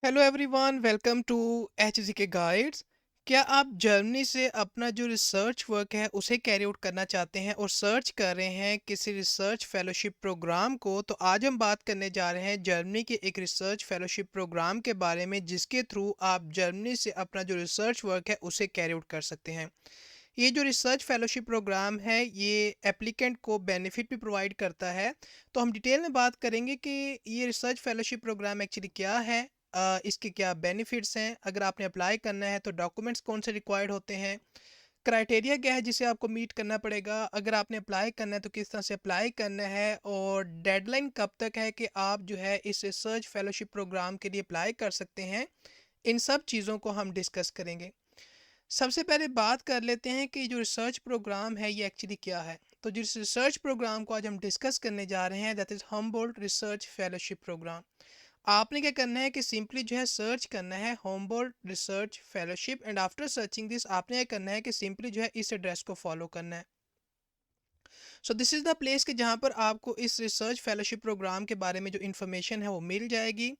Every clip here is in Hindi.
Hello everyone, welcome to H K guides. क्या आप जर्मनी से अपना जो रिसर्च वर्क है उसे कैरी आउट करना चाहते हैं और सर्च कर रहे हैं किसी रिसर्च फेलोशिप प्रोग्राम को? तो आज हम बात करने जा रहे हैं जर्मनी के एक रिसर्च फेलोशिप प्रोग्राम के बारे में, जिसके थ्रू आप जर्मनी से अपना जो रिसर्च वर्क है उसे कैरी आउट कर सकते हैं। ये जो रिसर्च फेलोशिप प्रोग्राम है ये एप्लीकेंट को बेनिफिट भी प्रोवाइड करता है। तो हम डिटेल में बात करेंगे कि ये रिसर्च फेलोशिप प्रोग्राम एक्चुअली क्या है, इसके क्या बेनिफिट्स हैं, अगर आपने अप्लाई करना है तो डॉक्यूमेंट्स कौन से रिक्वायर्ड होते हैं, क्राइटेरिया क्या है जिसे आपको मीट करना पड़ेगा, अगर आपने अप्लाई करना है तो किस तरह से अप्लाई करना है, और डेडलाइन कब तक है कि आप जो है इस रिसर्च फेलोशिप प्रोग्राम के लिए अप्लाई कर सकते हैं। इन सब चीज़ों को हम डिस्कस करेंगे। सबसे पहले बात कर लेते हैं कि जो रिसर्च प्रोग्राम है ये एक्चुअली क्या है। तो जिस रिसर्च प्रोग्राम को आज हम डिस्कस करने जा रहे हैं that is Humboldt research fellowship program. आपने क्या करना है कि सिंपली जो है सर्च करना है Humboldt research fellowship, and after searching this आपने क्या करना है कि सिंपली जो है इस एड्रेस को फॉलो करना है। So this is the place कि जहाँ पर आपको इस रिसर्च फेलोशिप प्रोग्राम के बारे में जो इन्फॉर्मेशन है वो मिल जाएगी।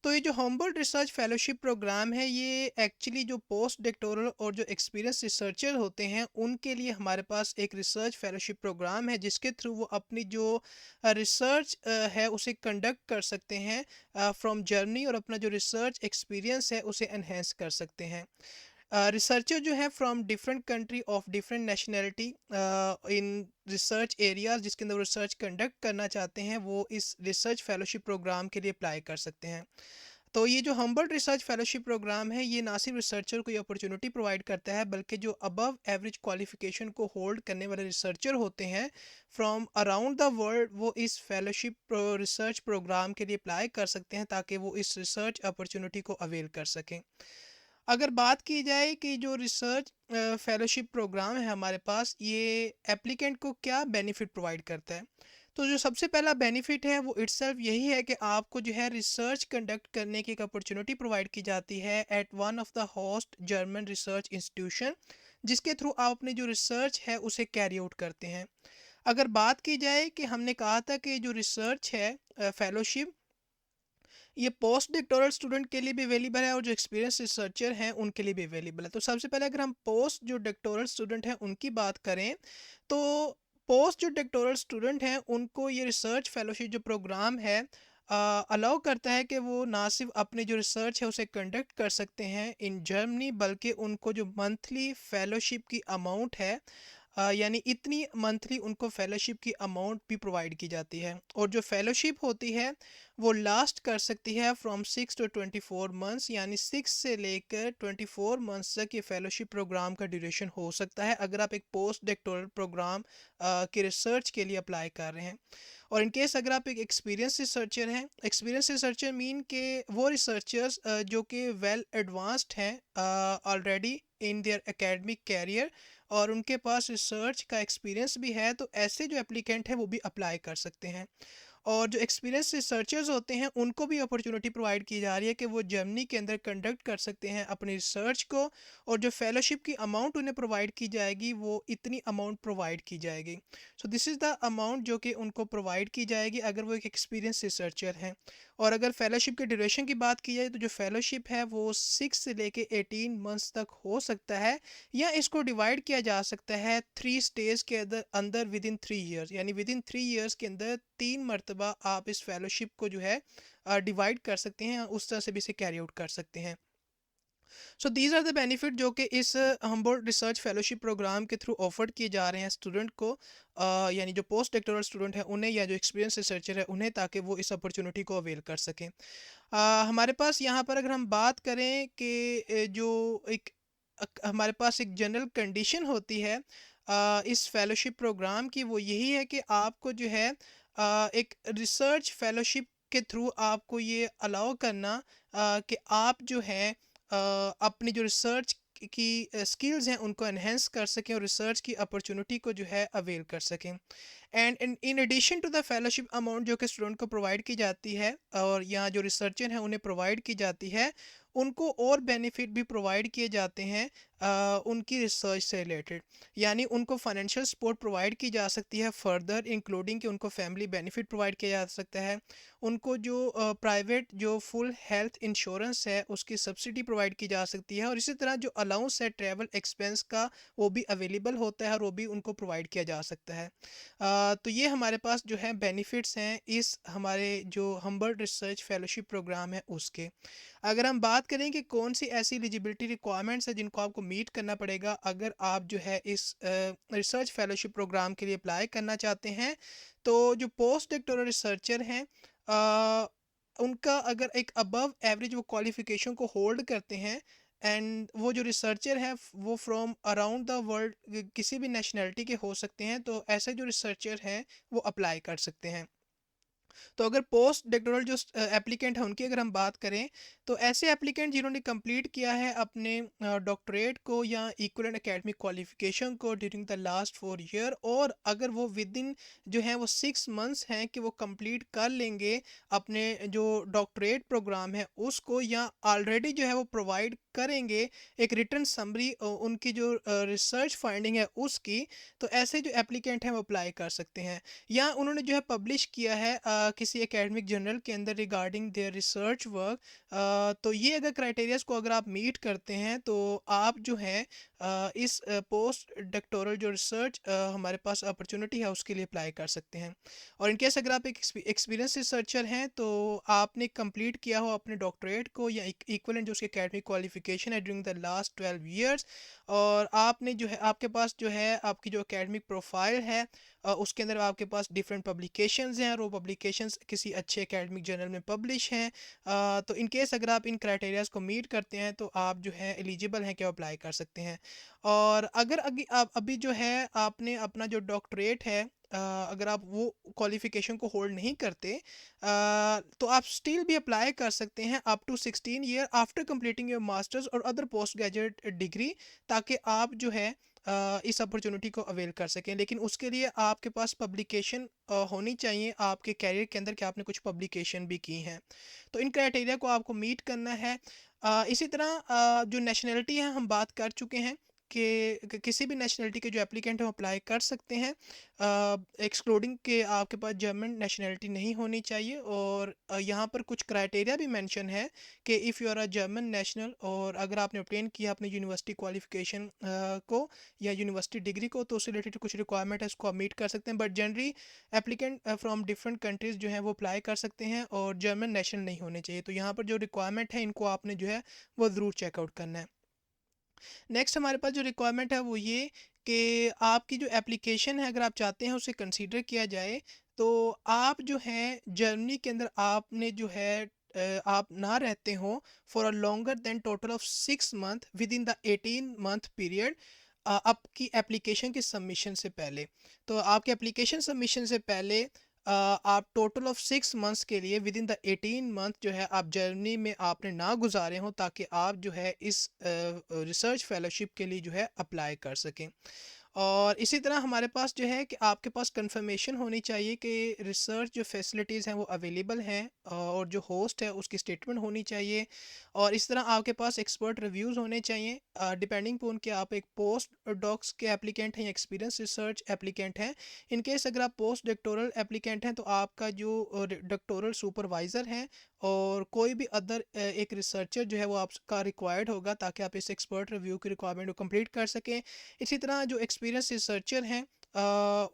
तो ये जो हम्बोल्ट रिसर्च फेलोशिप प्रोग्राम है ये एक्चुअली जो पोस्ट डॉक्टोरल और जो एक्सपीरियंस रिसर्चर होते हैं उनके लिए हमारे पास एक रिसर्च फेलोशिप प्रोग्राम है, जिसके थ्रू वो अपनी जो रिसर्च है उसे कंडक्ट कर सकते हैं फ्रॉम जर्नी, और अपना जो रिसर्च एक्सपीरियंस है उसे एनहेंस कर सकते हैं। रिसर्चर जो है from different country of different nationality in research areas जिसके अंदर वो रिसर्च कंडक्ट करना चाहते हैं, वो इस रिसर्च फेलोशिप प्रोग्राम के लिए अप्लाई कर सकते हैं। तो ये जो हम्बर्ट रिसर्च फेलोशिप प्रोग्राम है ये ना सिर्फ रिसर्चर को ये अपॉर्चुनिटी प्रोवाइड करता है, बल्कि जो अबव एवरेज क्वालिफिकेशन को होल्ड करने वाले रिसर्चर होते हैं फ्रॉम अराउंड द वर्ल्ड, वो इस फेलोशिप रिसर्च प्रोग्राम के लिए अप्लाई कर सकते हैं ताकि वो इस रिसर्च अपॉर्चुनिटी को अवेल कर सकें। अगर बात की जाए कि जो रिसर्च फेलोशिप प्रोग्राम है हमारे पास, ये एप्लीकेंट को क्या बेनिफिट प्रोवाइड करता है। तो जो सबसे पहला बेनिफिट है वो इट्सल्फ यही है कि आपको जो है रिसर्च कंडक्ट करने की एक अपॉर्चुनिटी प्रोवाइड की जाती है at one of the host German research institution, जिसके थ्रू आप अपनी जो रिसर्च है उसे कैरी आउट करते हैं। अगर बात की जाए कि हमने कहा था कि जो रिसर्च है फेलोशिप, ये पोस्ट डॉक्टोरल स्टूडेंट के लिए भी अवेलेबल है और जो एक्सपीरियंस रिसर्चर हैं उनके लिए भी अवेलेबल है। तो सबसे पहले अगर हम पोस्ट जो डॉक्टोरल स्टूडेंट हैं उनकी बात करें, तो पोस्ट जो डॉक्टोरल स्टूडेंट हैं उनको ये रिसर्च फेलोशिप जो प्रोग्राम है अलाउ करता है कि वो ना सिर्फ अपनी जो रिसर्च है उसे कंडक्ट कर सकते हैं इन जर्मनी, बल्कि उनको जो मंथली फेलोशिप की अमाउंट है, यानी इतनी मंथली उनको फेलोशिप की अमाउंट भी प्रोवाइड की जाती है। और जो फेलोशिप होती है वो लास्ट कर सकती है फ्रॉम 6 to 24 मंथ्स, यानी 6 से लेकर 24 मंथ्स तक ये फेलोशिप प्रोग्राम का ड्यूरेशन हो सकता है अगर आप एक पोस्ट डॉक्टोरल प्रोग्राम के रिसर्च के लिए अप्लाई कर रहे हैं। और इन केस अगर आप एक एक्सपीरियंस रिसर्चर हैं, एक्सपीरियंस रिसर्चर मीन के वो रिसर्चर्स जो कि वेल एडवांस्ड हैं already in their academic career, और उनके पास रिसर्च का एक्सपीरियंस भी है, तो ऐसे जो एप्लीकेंट है वो भी अप्लाई कर सकते हैं। और जो एक्सपीरियंस रिसर्चर्स होते हैं उनको भी अपॉर्चुनिटी प्रोवाइड की जा रही है कि वो जर्मनी के अंदर कंडक्ट कर सकते हैं अपनी रिसर्च को, और जो फेलोशिप की अमाउंट उन्हें प्रोवाइड की जाएगी वो इतनी अमाउंट प्रोवाइड की जाएगी। So this is the amount जो कि उनको प्रोवाइड की जाएगी अगर वो एक एक्सपीरियंस रिसर्चर हैं। और अगर फेलोशिप के ड्यूरेशन की बात की जाए तो जो फेलोशिप है वो 6 से लेके 18 मंथ्स तक हो सकता है, या इसको डिवाइड किया जा सकता है 3 स्टेज के अंदर अंदर विद इन 3 ईयर्स, यानी विद इन 3 ईयर्स के अंदर 3 मरतबा आप इस फेलोशिप को जो है डिवाइड कर सकते हैं, उस तरह से भी इसे कैरी आउट कर सकते हैं। So these are the benefit जो कि इस हम्बोल्ट रिसर्च फेलोशिप प्रोग्राम के थ्रू ऑफर्ड किए जा रहे हैं स्टूडेंट को, यानी जो पोस्ट डॉक्टोरल स्टूडेंट है उन्हें या जो एक्सपीरियंस रिसर्चर है उन्हें, ताकि वो इस अपॉर्चुनिटी को अवेल कर सकें। हमारे पास यहाँ पर अगर हम बात करें कि जो एक हमारे पास एक जनरल कंडीशन होती है इस फेलोशिप प्रोग्राम की, वो यही है कि आपको जो है एक रिसर्च फेलोशिप के थ्रू आपको ये अलाउ करना कि आप जो है अपनी जो रिसर्च की स्किल्स हैं उनको एनहेंस कर सकें और रिसर्च की अपॉर्चुनिटी को जो है अवेल कर सकें। And in addition to the fellowship amount जो कि स्टूडेंट को प्रोवाइड की जाती है और यहाँ जो रिसर्चर हैं उन्हें प्रोवाइड की जाती है, उनको और बेनिफिट भी प्रोवाइड किए जाते हैं उनकी रिसर्च से रिलेटेड, यानी उनको फाइनेंशियल सपोर्ट प्रोवाइड की जा सकती है फर्दर, इंक्लूडिंग कि उनको फैमिली बेनिफिट प्रोवाइड किया जा सकता है, उनको जो प्राइवेट जो फुल हेल्थ इंश्योरेंस है उसकी सब्सिडी प्रोवाइड की जा सकती है, और इसी तरह जो अलाउंस है ट्रैवल एक्सपेंस का वो भी अवेलेबल होता है और वो भी उनको प्रोवाइड किया जा सकता है। तो ये हमारे पास जो है बेनिफिट्स हैं इस हमारे जो हम्बर्ट रिसर्च फेलोशिप प्रोग्राम है उसके। अगर हम बात करें कि कौन सी ऐसी एलिजिबिलिटी रिक्वायरमेंट्स है जिनको आपको मीट करना पड़ेगा अगर आप जो है इस रिसर्च फेलोशिप प्रोग्राम के लिए अप्लाई करना चाहते हैं, तो जो पोस्ट डॉक्टोरल रिसर्चर हैं अ, उनका अगर एक अबव एवरेज वो क्वालिफिकेशन को होल्ड करते हैं, एंड वो जो रिसर्चर है वो फ्रॉम अराउंड द वर्ल्ड किसी भी नेशनलिटी के हो सकते हैं, तो ऐसे जो रिसर्चर हैं वो अप्लाई कर सकते हैं। तो अगर पोस्ट डॉक्टोरल जो एप्लीकेंट है उनकी अगर हम बात करें, तो ऐसे एप्लीकेंट जिन्होंने कंप्लीट किया है अपने डॉक्टरेट को या इक्वलेंट एकेडमिक क्वालिफिकेशन को ड्यूरिंग द लास्ट 4 ईयर, और अगर वो विद इन जो है वो 6 मंथ्स हैं कि वो कंप्लीट कर लेंगे अपने जो डॉक्टरेट प्रोग्राम है उसको, या ऑलरेडी जो है वो प्रोवाइड करेंगे एक रिटर्न समरी उनकी जो रिसर्च फाइंडिंग है उसकी, तो ऐसे जो एप्लीकेंट हैं वो अप्लाई कर सकते हैं। या उन्होंने जो है पब्लिश किया है किसी एकेडमिक जर्नल के अंदर रिगार्डिंग देयर रिसर्च वर्क, तो ये अगर क्राइटेरियाज को अगर आप मीट करते हैं तो आप जो है इस पोस्ट डॉक्टोरल जो रिसर्च हमारे पास अपॉर्चुनिटी है उसके लिए अप्लाई कर सकते हैं। और इनकेस अगर आप एक एक्सपीरियंस रिसर्चर हैं तो आपने कंप्लीट किया हो अपने डॉक्टरेट को या इक्वलेंट जो उसकी एकेडमिक क्वालिफिकेशन है ड्यूरिंग द लास्ट 12 ईयर्स, और आपने जो है आपके पास जो है आपकी जो एकेडमिक प्रोफाइल है उसके अंदर आपके पास डिफरेंट पब्लिकेशंस हैं और वो पब्लिकेशंस किसी अच्छे एकेडमिक जर्नल में पब्लिश हैं, तो इन केस अगर आप इन क्राइटेरियाज को मीट करते हैं तो आप जो है एलिजिबल हैं कि आप अप्लाई कर सकते हैं। और अगर आप अभी जो है आपने अपना जो डॉक्टरेट है अगर आप वो क्वालिफिकेशन को होल्ड नहीं करते, तो आप स्टिल भी अप्लाई कर सकते हैं up to 16 year after completing your masters और अदर पोस्ट ग्रेजुएट डिग्री, ताकि आप जो है इस अपॉर्चुनिटी को अवेल कर सकें। लेकिन उसके लिए आपके पास पब्लिकेशन होनी चाहिए आपके कैरियर के अंदर कि आपने कुछ पब्लिकेशन भी की हैं। तो इन क्राइटेरिया को आपको मीट करना है। इसी तरह जो नेशनलिटी है हम बात कर चुके हैं कि किसी भी नेशनलिटी के जो एप्लीकेंट हैं वो अप्लाई कर सकते हैं, एक्सक्लूडिंग कि आपके पास जर्मन नेशनलिटी नहीं होनी चाहिए। और यहाँ पर कुछ क्राइटेरिया भी मेंशन है कि if you are a German national, और अगर आपने ऑब्टेन किया अपनी यूनिवर्सिटी क्वालिफिकेशन को या यूनिवर्सिटी डिग्री को, तो उससे रिलेटेड कुछ रिक्वायरमेंट है उसको आप मीट कर सकते हैं। But generally applicant from different countries जो हैं वो अप्लाई कर सकते हैं और जर्मन नेशनल नहीं होने चाहिए। तो यहाँ पर जो रिक्वायरमेंट है इनको आपने जो है वो ज़रूर चेकआउट करना है। नेक्स्ट हमारे पास जो रिक्वायरमेंट है वो ये कि आपकी जो एप्लीकेशन है अगर आप चाहते हैं उसे कंसीडर किया जाए, तो आप जो है जर्मनी के अंदर आपने जो है आप ना रहते हो for a longer than total of 6 month with in the 18 month period आपकी एप्लीकेशन के सबमिशन से पहले। तो आपके एप्लीकेशन सबमिशन से पहले आप टोटल ऑफ 6 मंथ्स के लिए विद इन द 18 मंथ जो है आप जर्मनी में आपने ना गुजारे हों, ताकि आप जो है इस रिसर्च फेलोशिप के लिए जो है अप्लाई कर सकें। और इसी तरह हमारे पास जो है कि आपके पास कंफर्मेशन होनी चाहिए कि रिसर्च जो फैसिलिटीज़ हैं वो अवेलेबल हैं, और जो होस्ट है उसकी स्टेटमेंट होनी चाहिए। और इस तरह आपके पास एक्सपर्ट रिव्यूज़ होने चाहिए डिपेंडिंग पोन कि आप एक पोस्ट डॉक्स के एप्लीकेंट हैं या एक्सपीरियंस रिसर्च एप्लीकेंट हैं। इन केस अगर आप पोस्ट डॉक्टोरल एप्लीकेंट हैं तो आपका जो डॉक्टोरल सुपरवाइज़र हैं और कोई भी अदर एक रिसर्चर जो है वो आपका रिक्वायर्ड होगा, ताकि आप इस एक्सपर्ट रिव्यू की रिक्वायरमेंट को कंप्लीट कर सकें। इसी तरह जो एक्सपीरियंस रिसर्चर हैं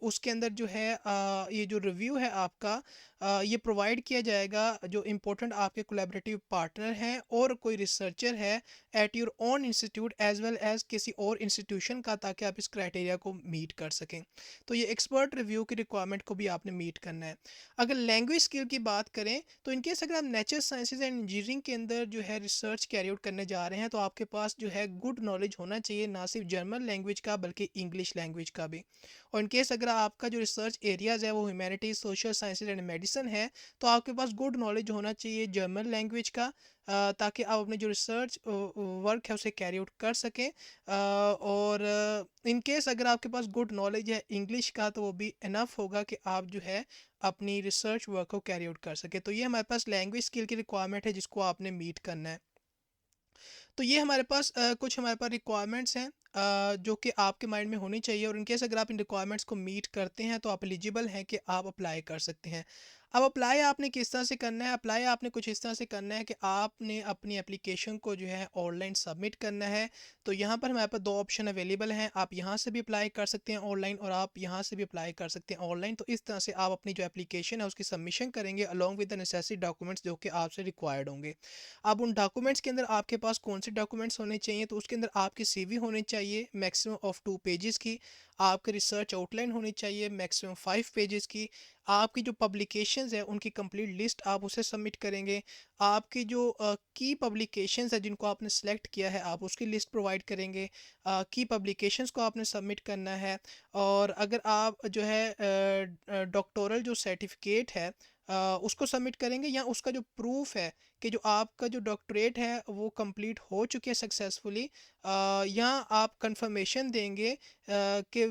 उसके अंदर जो है ये जो रिव्यू है आपका ये प्रोवाइड किया जाएगा जो इम्पोर्टेंट आपके कोलैबोरेटिव पार्टनर हैं और कोई रिसर्चर है at your own institute as well as किसी और इंस्टीट्यूशन का, ताकि आप इस क्राइटेरिया को मीट कर सकें। तो ये एक्सपर्ट रिव्यू की रिक्वायरमेंट को भी आपने मीट करना है। अगर लैंग्वेज स्किल की बात करें तो इनकेस अगर आप नेचुरल साइंसेज एंड इंजीनियरिंग के अंदर जो है रिसर्च कैरी आउट करने जा रहे हैं, तो आपके पास जो है गुड नॉलेज होना चाहिए ना सिर्फ जर्मन लैंग्वेज का बल्कि इंग्लिश लैंग्वेज का भी। और इनकेस अगर आपका जो रिसर्च एरियाज़ है वो humanities social sciences and medicine है, तो आपके पास गुड नॉलेज होना चाहिए जर्मन लैंग्वेज का, ताकि आप अपने जो रिसर्च वर्क है उसे कैरी आउट कर सकें। और इन केस अगर आपके पास गुड नॉलेज है इंग्लिश का, तो वो भी इनफ होगा कि आप जो है अपनी रिसर्च वर्क को कैरी आउट कर सके। तो ये हमारे पास लैंग्वेज स्किल की रिक्वायरमेंट है जिसको आपने मीट करना है। तो ये कुछ हमारे पास रिक्वायरमेंट्स हैं जो कि आपके माइंड में होनी चाहिए, और इनकेस अगर आप इन रिक्वायरमेंट्स को मीट करते हैं तो आप एलिजिबल हैं कि आप अप्लाई कर सकते हैं। अब अप्लाई आपने किस तरह से करना है? अप्लाई आपने कुछ इस तरह से करना है कि आपने अपनी एप्लीकेशन को जो है ऑनलाइन सबमिट करना है। तो यहाँ पर हमारे पास 2 ऑप्शन अवेलेबल हैं। आप यहाँ से भी अप्लाई कर सकते हैं ऑनलाइन, और आप यहाँ से भी अप्लाई कर सकते हैं ऑनलाइन। तो इस तरह से आप अपनी जो एप्लीकेशन है उसकी सबमिशन करेंगे along with the necessary documents जो कि आपसे रिक्वायर्ड होंगे। अब उन डॉक्यूमेंट्स के अंदर आपके पास कौन से डॉक्यूमेंट्स होने चाहिए? तो उसके अंदर आपकी सीवी होनी चाहिए मैक्सिमम ऑफ 2 पेजेस की, आपकी रिसर्च आउटलाइन होनी चाहिए मैक्सिमम 5 पेजेस की, आपकी जो पब्लिकेशंस है उनकी कंप्लीट लिस्ट आप उसे सबमिट करेंगे, आपकी जो की पब्लिकेशंस है जिनको आपने सेलेक्ट किया है आप उसकी लिस्ट प्रोवाइड करेंगे, की पब्लिकेशंस को आपने सबमिट करना है। और अगर आप जो है डॉक्टोरल जो सर्टिफिकेट है उसको सबमिट करेंगे, या उसका जो प्रूफ है कि जो आपका जो डॉक्टरेट है वो कंप्लीट हो चुके हैं सक्सेसफुली, या आप कंफर्मेशन देंगे कि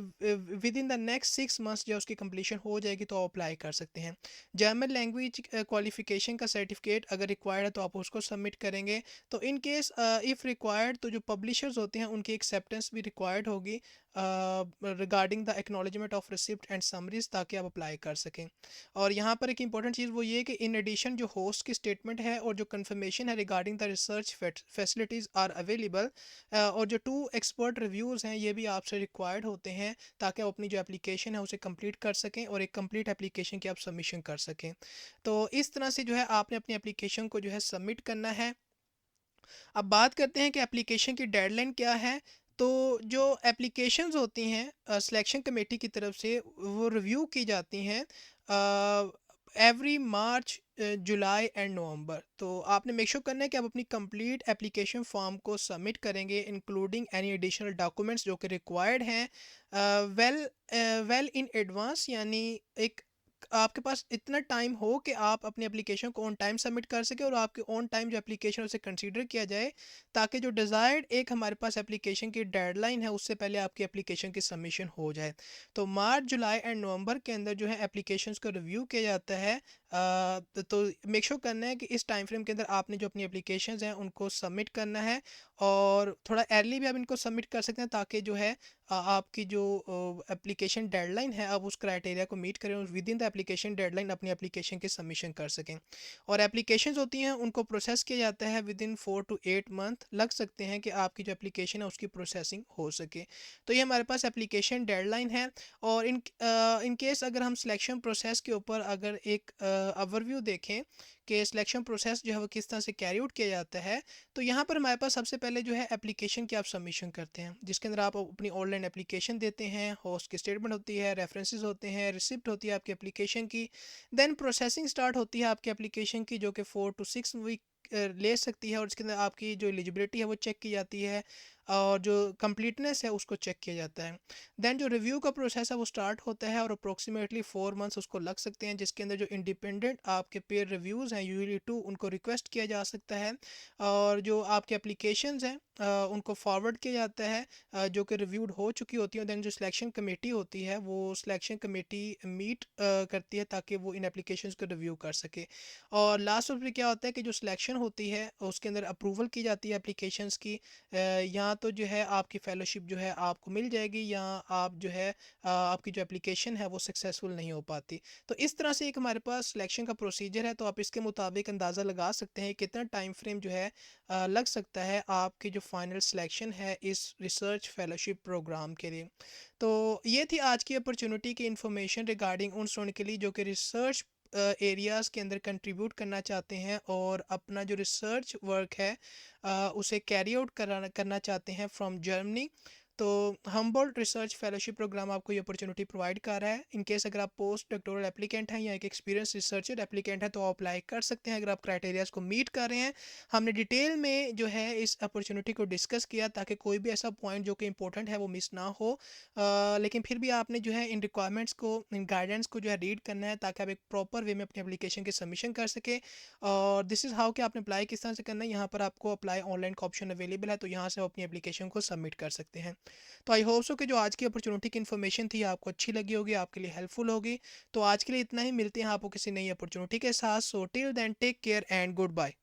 with in the next 6 months जो उसकी कंप्लीशन हो जाएगी तो आप अप्लाई कर सकते हैं। जर्मन लैंग्वेज क्वालिफिकेशन का सर्टिफिकेट अगर रिक्वायर्ड है तो आप उसको सबमिट करेंगे। तो इन केस इफ़ रिक्वायर्ड तो जो पब्लिशर्स होते हैं उनकी एक्सेप्टेंस भी रिक्वायर्ड होगी regarding the acknowledgement of receipt and summaries, ताकि आप अप्लाई कर सकें। और यहाँ पर एक इंपॉर्टेंट चीज़ वो ये कि इन एडिशन जो होस्ट की स्टेटमेंट है और जो कंफर्मेशन है regarding the research facilities are available, और जो 2 एक्सपर्ट रिव्यूज़ हैं ये भी आपसे रिक्वायर्ड होते हैं, ताकि आप अपनी जो एप्लीकेशन है उसे कंप्लीट कर सकें और एक कंप्लीट एप्लीकेशन की आप सबमिशन कर सकें। तो इस तरह से जो है आपने अपनी एप्लीकेशन को जो है सबमिट करना है। अब बात करते हैं कि एप्लीकेशन की डेडलाइन क्या है। तो जो एप्लीकेशंस होती हैं सिलेक्शन कमेटी की तरफ से वो रिव्यू की जाती हैं every March, July and November. तो आपने मेक श्योर करना है कि आप अपनी कंप्लीट एप्लीकेशन फॉर्म को सबमिट करेंगे इंक्लूडिंग एनी एडिशनल डॉक्यूमेंट्स जो कि रिक्वायर्ड हैं वेल वेल इन एडवांस, यानी एक आपके पास इतना टाइम हो कि आप अपनी एप्लीकेशन को ऑन टाइम सबमिट कर सके और आपके ऑन टाइम जो एप्लीकेशन उसे कंसीडर किया जाए, ताकि जो डिज़ायर्ड एक हमारे पास एप्लीकेशन की डेडलाइन है उससे पहले आपकी एप्लीकेशन की सबमिशन हो जाए। तो मार्च, जुलाई एंड नवंबर के अंदर जो है एप्लीकेशंस को रिव्यू किया जाता है। तो मेक श्योर करना है कि इस टाइम फ्रेम के अंदर आपने जो अपनी एप्लीकेशंस हैं उनको सबमिट करना है, और थोड़ा अर्ली भी आप इनको सबमिट कर सकते हैं, ताकि जो है आपकी जो एप्लीकेशन डेडलाइन है आप उस क्राइटेरिया को मीट करें और with in the application deadline अपनी एप्लीकेशन की सबमिशन कर सकें। और एप्लीकेशंस होती हैं उनको प्रोसेस किया जाता है विद इन 4 to 8 मंथ लग सकते हैं कि आपकी जो एप्लीकेशन है उसकी प्रोसेसिंग हो सके। तो ये हमारे पास एप्लीकेशन डेडलाइन है। और इन केस अगर हम सिलेक्शन प्रोसेस के ऊपर अगर एक ओवरव्यू देखें कि सिलेक्शन प्रोसेस जो है वो किस तरह से कैरी आउट किया जाता है, तो यहाँ पर हमारे पास सबसे पहले जो है एप्लीकेशन की आप सबमिशन करते हैं, जिसके अंदर आप अपनी ऑनलाइन एप्लीकेशन देते हैं, होस्ट की स्टेटमेंट होती है, रेफरेंसेस होते हैं, रिसिप्ट होती है आपकी एप्लीकेशन की। देन प्रोसेसिंग स्टार्ट होती है आपकी एप्लीकेशन की, जो कि 4 to 6 वीक ले सकती है, और इसके अंदर आपकी जो एलिजिबिलिटी है वो चेक की जाती है और जो कंप्लीटनेस है उसको चेक किया जाता है। देन जो रिव्यू का प्रोसेस है वो स्टार्ट होता है, और अप्रोक्सीमेटली 4 मंथ्स उसको लग सकते हैं, जिसके अंदर जो इंडिपेंडेंट आपके पेयर रिव्यूज़ हैं ULE2 उनको रिक्वेस्ट किया जा सकता है, और जो आपके एप्लीकेशंस हैं उनको फॉरवर्ड किया जाता है जो कि रिव्यूड हो चुकी होती है। देन जो सिलेक्शन कमेटी होती है वो सिलेक्शन कमेटी मीट करती है ताकि वो इन एप्लीकेशंस को रिव्यू कर सके। और लास्ट में क्या होता है कि जो सिलेक्शन होती है उसके अंदर अप्रूवल की जाती है एप्लीकेशंस की, या तो जो है आपकी फेलोशिप जो है आपको मिल जाएगी, या आप जो है आपकी जो एप्लीकेशन है वो सक्सेसफुल नहीं हो पाती। तो इस तरह से एक हमारे पास सिलेक्शन का प्रोसीजर है, तो आप इसके मुताबिक अंदाज़ा लगा सकते हैं कितना टाइम फ्रेम जो है लग सकता है आपकी जो फाइनल सिलेक्शन है इस रिसर्च फेलोशिप प्रोग्राम के लिए। तो ये थी आज की अपॉर्चुनिटी की इन्फॉर्मेशन रिगार्डिंग उन स्टूडेंट के लिए जो कि रिसर्च एरियाज़ के अंदर कंट्रीब्यूट करना चाहते हैं और अपना जो रिसर्च वर्क है उसे कैरी आउट करना चाहते हैं फ्रॉम जर्मनी। तो हम्बोल्ट रिसर्च फेलोशिप प्रोग्राम आपको ये अपॉर्चुनिटी प्रोवाइड कर रहा है। इन केस अगर आप पोस्ट डॉक्टोरल एप्लीकेंट हैं या एक एक्सपीरियंस रिसर्चर एप्लीकेंट है तो आप अप्लाई कर सकते हैं अगर आप क्राइटेरियाज को मीट कर रहे हैं। हमने डिटेल में जो है इस अपॉर्चुनिटी को डिस्कस किया ताकि कोई भी ऐसा पॉइंट जो कि इंपॉर्टेंट है वो मिस ना हो। लेकिन फिर भी आपने जो है इन रिक्वायरमेंट्स को, इन गाइडेंस को जो है रीड करना है ताकि आप एक प्रॉपर वे में अपनी एप्लीकेशन की सबमिशन कर सके। और दिस इज़ हाउ कि आपने अप्लाई किस तरह से करना है। यहाँ पर आपको अप्लाई ऑनलाइन का ऑप्शन अवेलेबल है, तो यहाँ से आप अपनी एप्लीकेशन को सबमिट कर सकते हैं। तो आई होप सो कि जो आज की अपॉर्चुनिटी की इन्फॉर्मेशन थी आपको अच्छी लगी होगी, आपके लिए हेल्पफुल होगी। तो आज के लिए इतना ही, मिलते हैं आपको किसी नई अपॉर्चुनिटी के साथ। So till then take care and good bye.